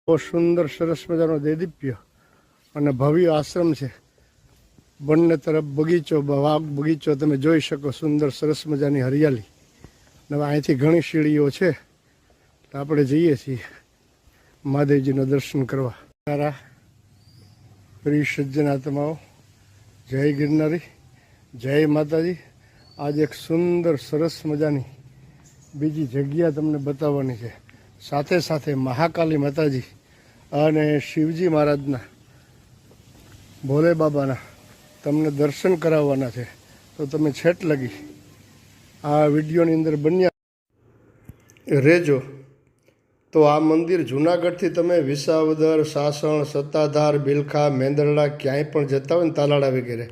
બહુ સુંદર સરસ મજાનો દેદીપ્ય અને ભવ્ય આશ્રમ છે. બંને તરફ બગીચો, વાગ બગીચો તમે જોઈ શકો. સુંદર સરસ મજાની હરિયાળી. હવે અહીંથી ઘણી સીડીઓ છે. આપણે જઈએ છીએ મહાદેવજીના દર્શન કરવા. તારા પ્રિય સજ્જન આત્માઓ, જય ગિરનારી, જય માતાજી. આજે એક સુંદર સરસ મજાની બીજી જગ્યા તમને બતાવવાની છે. સાથે સાથે મહાકાલી માતાજી અને શિવજી મહારાજના, ભોલે બાબાના તમને દર્શન કરાવવાના છે. તો તમે છેટ લગી આ વિડીયોની અંદર બન્યા રહેજો. તો આ મંદિર જૂનાગઢથી તમે વિસાવદર, સાસણ, સત્તાધાર, બિલખા, મેંદરડા ક્યાંય પણ જતા હોય ને, તાલાળા વગેરે,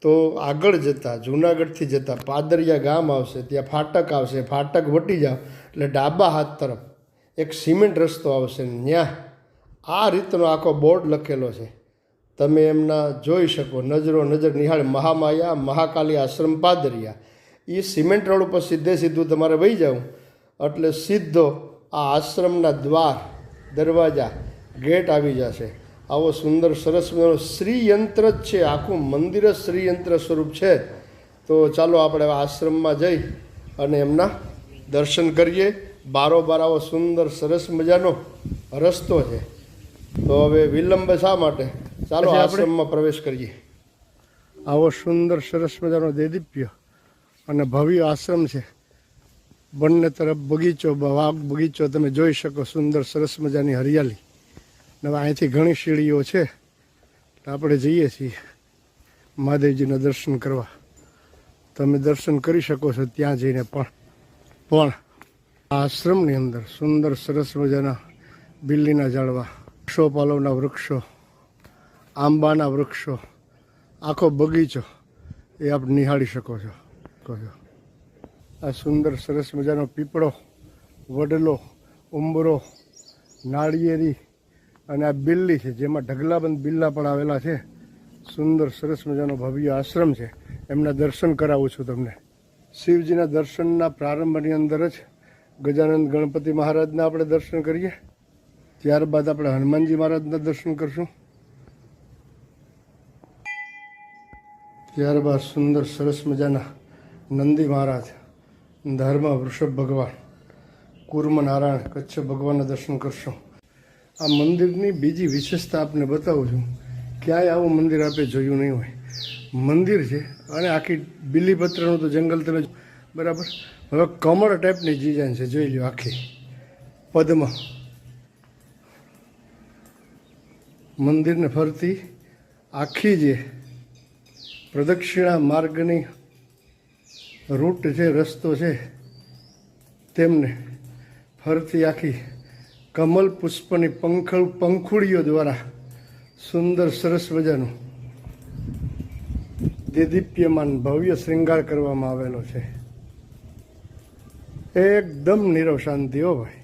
તો આગળ જતાં જૂનાગઢથી જતાં પાદરિયા ગામ આવશે, ત્યાં ફાટક આવશે. ફાટક વટી જાઓ એટલે ડાબા હાથ તરફ એક સિમેન્ટ રસ્તો આવશે. ત્યાં આ રીતનો આખો બોર્ડ લખેલો છે. તમે એમના જોઈ શકો. નજરો નજર નિહાળ મહામાયા મહાકાલી આશ્રમ પાદરિયા. એ સિમેન્ટ રોડ ઉપર સીધું તમારે વહી જાવ એટલે સીધો આ આશ્રમના દ્વાર, દરવાજા, ગેટ આવી જશે. આવો સુંદર સરસ મજાનો શ્રીયંત્ર જ છે. આખું મંદિર જ શ્રીયંત્ર સ્વરૂપ છે. તો ચાલો આપણે આશ્રમમાં જઈ અને એમના દર્શન કરીએ. બારોબાર આવો સુંદર સરસ મજાનો રસ્તો છે. તો હવે વિલંબ શા માટે, ચાલો આશ્રમમાં પ્રવેશ કરીએ. આવો સુંદર સરસ મજાનો દેદીપ્ય અને ભવ્ય આશ્રમ છે. બંને તરફ બગીચો, વાગ બગીચો તમે જોઈ શકો. સુંદર સરસ મજાની હરિયાળી. હવે અહીંથી ઘણી સીડીઓ છે. આપણે જઈએ છીએ મહાદેવજીના દર્શન કરવા. તમે દર્શન કરી શકો છો ત્યાં જઈને. પણ આશ્રમની અંદર સુંદર સરસ મજાના બિલ્લીના ઝાડવા, વૃક્ષોપાલવના વૃક્ષો, આંબાના વૃક્ષો, આખો બગીચો એ આપ નિહાળી શકો છો. આ સુંદર સરસ મજાનો પીપળો, વડલો, ઉંબરો, નાળિયેરી અને આ બિલ્લી છે, જેમાં ઢગલાબંધ બિલ્લા પણ આવેલા છે. સુંદર સરસ મજાનો ભવ્ય આશ્રમ છે. એમના દર્શન કરાવું છું તમને. શિવજીના દર્શનના પ્રારંભની અંદર જ ગજાનંદ ગણપતિ મહારાજના આપણે દર્શન કરીએ. ત્યારબાદ આપણે હનુમાનજી મહારાજના દર્શન કરશું. ત્યારબાદ સુંદર સરસ મજાના નંદી મહારાજ, ધર્મ વૃષભ ભગવાન, કુર્મ નારાયણ, કચ્છ ભગવાનના દર્શન કરશું. આ મંદિરની બીજી વિશેષતા આપને બતાવું છું. ક્યાંય આવું મંદિર આપણે જોયું નહીં હોય. મંદિર છે અને આખી બીલીપત્રનું તો જંગલ તમે બરાબર. હવે કમળ ટાઈપની ડિઝાઇન છે, જોઈ લો. આખી પદ્મ મંદિરને ફરતી આખી જે પ્રદક્ષિણા માર્ગની રૂટ છે, રસ્તો છે, તેમને ફરતી આખી કમલ પુષ્પની પંખુડીઓ દ્વારા સુંદર સરસ મજાનું દેદીપ્યમાન ભવ્ય શ્રૃંગાર કરવામાં આવેલો છે. એકદમ નીરવ શાંતિ. હો ભાઈ.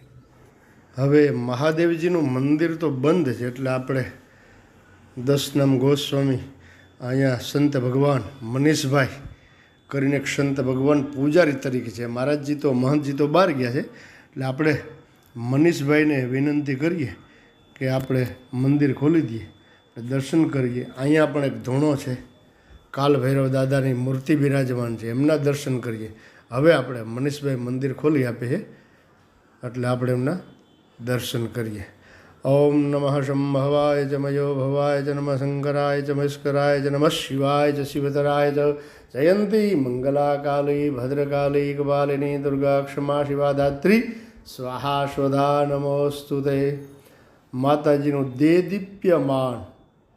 હવે મહાદેવજીનું મંદિર તો બંધ છે એટલે આપણે દસનામ ગોસ્વામી, અહીંયા સંત ભગવાન મનીષભાઈ કરીને એક સંત ભગવાન પૂજારી તરીકે છે. મહારાજજી તો, મહંતજી તો બહાર ગયા છે. એટલે આપણે મનીષભાઈને વિનંતી કરીએ કે આપણે મંદિર ખોલી દઈએ, દર્શન કરીએ. અહીંયા પણ એક ધૂણો છે, કાલ ભૈરવ દાદાની મૂર્તિ બિરાજમાન છે, એમના દર્શન કરીએ. હવે આપણે મનીષભાઈ મંદિર ખોલી આપે છે એટલે આપણે એમના દર્શન કરીએ. ઓમ નમઃ શંભવાય ચ મયો ભવાય ચ નમઃ શંકરાય ચ મસ્કરાય ચ નમઃ શિવાય ચ શિવતરાય ચ જયંતી મંગલા કાલી ભદ્રકાલી કપાલિની દુર્ગા ક્ષમા શિવા ધાત્રી સ્વાહા સ્વધા નમોસ્તુ તે. માતાજીનું દેદીપ્યમાન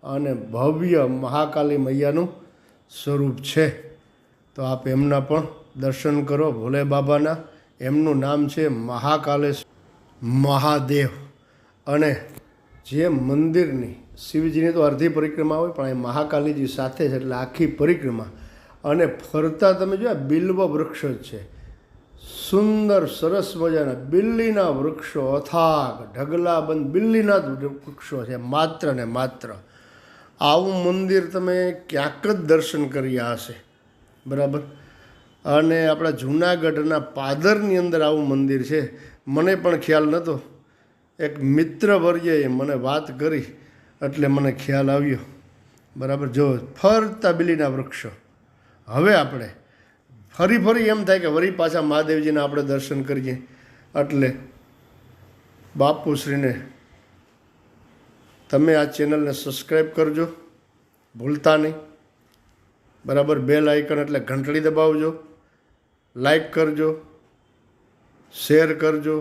અને ભવ્ય મહાકાલી મૈયાનું સ્વરૂપ છે. તો આપ એમના પણ દર્શન કરો, ભોલે બાબાના. એમનું નામ છે મહાકાલેશ્વર મહાદેવ. અને જે મંદિરની શિવજીની તો અડધી પરિક્રમા હોય, પણ એ મહાકાલીજી સાથે છે એટલે આખી પરિક્રમા. અને ફરતા તમે જોયા બિલ્વ વૃક્ષો જ છે. સુંદર સરસ મજાના બિલ્લીના વૃક્ષો, અથાગ ઢગલાબંધ બિલ્લીના જ વૃક્ષો છે, માત્ર ને માત્ર. આવું મંદિર તમે ક્યાંક જ દર્શન કર્યા હશે, બરાબર. અને આપણા જૂનાગઢના પાદરની અંદર આવું મંદિર છે. મને પણ ખ્યાલ નહોતો. એક મિત્ર વર્યએ મને વાત કરી એટલે મને ખ્યાલ આવ્યો. બરાબર, જો ફરતા બીલીના વૃક્ષો. હવે આપણે ફરી એમ થાય કે વળી પાછા મહાદેવજીના આપણે દર્શન કરીએ. એટલે બાપુશ્રીને તમે આ ચેનલને સબસ્ક્રાઈબ કરજો, ભૂલતા નહીં. બરાબર, બેલ આઇકન એટલે ઘંટડી દબાવજો, લાઈક કરજો, શેર કરજો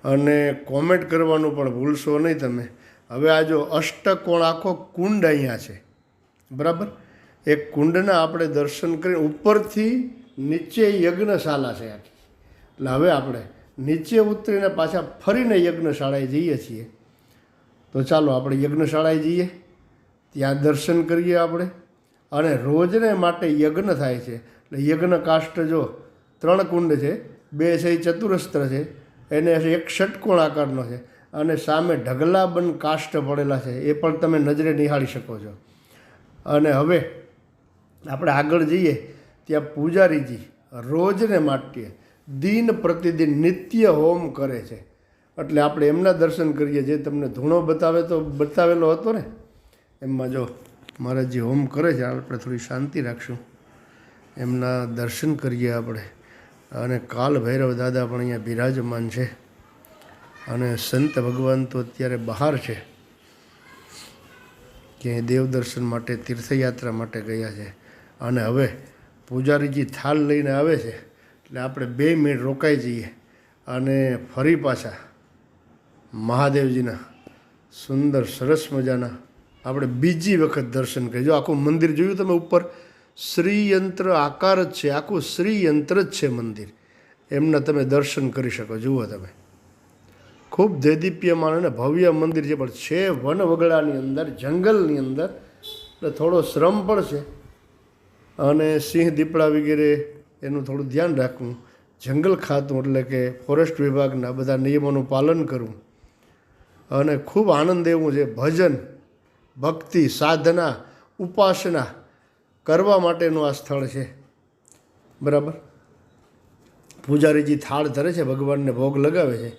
અને કોમેન્ટ કરવાનું પણ ભૂલશો નહીં તમે. હવે આ જો અષ્ટકોણ આખો કુંડ અહીંયા છે. બરાબર, એક કુંડના આપણે દર્શન કરીને ઉપરથી નીચે યજ્ઞશાળા છે આખી. એટલે હવે આપણે નીચે ઉતરીને પાછા ફરીને યજ્ઞશાળાએ જઈએ છીએ. તો ચાલો આપણે યજ્ઞશાળાએ જઈએ, ત્યાં દર્શન કરીએ આપણે. અને રોજને માટે યજ્ઞ થાય છે. એટલે યજ્ઞ કાષ્ટ જો 3 કુંડ છે, 2 છે એ ચતુરસ્ત્ર છે, એને એક ષટકોણ આકારનો છે અને સામે ઢગલાબંધ કાષ્ટ પડેલા છે, એ પણ તમે નજરે નિહાળી શકો છો. અને હવે આપણે આગળ જઈએ, ત્યાં પૂજારીજી રોજને માટે દિન પ્રતિદિન નિત્ય હોમ કરે છે. એટલે આપણે એમના દર્શન કરીએ. જે તમને ધૂણો બતાવેલો હતો ને, એમાં જો મહારાજજી હોમ કરે છે. આપણે થોડી શાંતિ રાખશું, એમના દર્શન કરીએ આપણે. અને કાલ ભૈરવ દાદા પણ અહીંયા બિરાજમાન છે. અને સંત ભગવાન તો અત્યારે બહાર છે, ક્યાંય દેવ દર્શન માટે તીર્થયાત્રા માટે ગયા છે. અને હવે પૂજારીજી થાળ લઈને આવે છે, એટલે આપણે 2 મિનિટ રોકાઈ જઈએ અને ફરી પાછા મહાદેવજીના સુંદર સરસ મજાના આપણે બીજી વખત દર્શન કરીએ. જો આખું મંદિર જોયું તમે, ઉપર શ્રીયંત્ર આકાર જ છે, આખું શ્રીયંત્ર જ છે મંદિર. એમના તમે દર્શન કરી શકો. જુઓ તમે, ખૂબ દેદીપ્યમાન અને ભવ્ય મંદિર છે, પણ છે વન વગડાની અંદર, જંગલની અંદર. એટલે થોડો શ્રમ પણ છે અને સિંહ દીપડા વગેરે એનું થોડું ધ્યાન રાખવું, જંગલ ખાતું એટલે કે ફોરેસ્ટ વિભાગના બધા નિયમોનું પાલન કરવું. અને ખૂબ આનંદ એવું છે. ભજન, ભક્તિ, સાધના, ઉપાસના કરવા માટેનું આ સ્થળ છે. બરાબર, પૂજારીજી થાળ ધરે છે, ભગવાનને ભોગ લગાવે છે.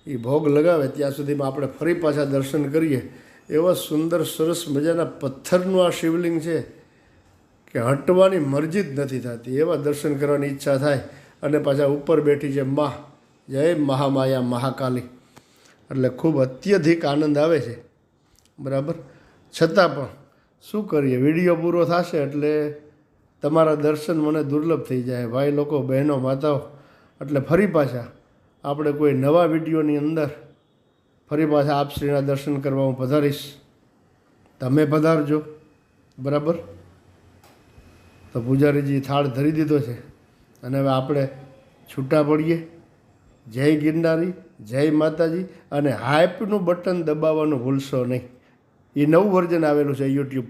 એ ભોગ લગાવે ત્યાં સુધીમાં આપણે ફરી પાછા દર્શન કરીએ. એવા સુંદર સરસ મજાના પથ્થરનું આ શિવલિંગ છે કે હટવાની મરજી જ નથી થતી. એવા દર્શન કરવાની ઈચ્છા થાય. અને પાછા ઉપર બેઠી છે મા, જય મહામાયા મહાકાલી. એટલે ખૂબ અત્યધિક આનંદ આવે છે. બરાબર, છતાં પણ શું કરીએ, વિડીયો પૂરો થશે એટલે તમારા દર્શન મને દુર્લભ થઈ જાય. ભાઈ લોકો, બહેનો, માતાઓ. એટલે ફરી પાછા આપણે કોઈ નવા વિડીયોની અંદર ફરી પાછા આપશ્રીના દર્શન કરવા હું પધારીશ. તમે પધારજો. બરાબર, તો પૂજારીજી થાળ ધરી દીધો છે અને હવે આપણે છૂટા પડીએ. જય ગિરનારી, જય માતાજી. અને હાઈપનું બટન દબાવવાનું ભૂલશો નહીં. એ નવું વર્ઝન આવેલું છે યુટ્યુબ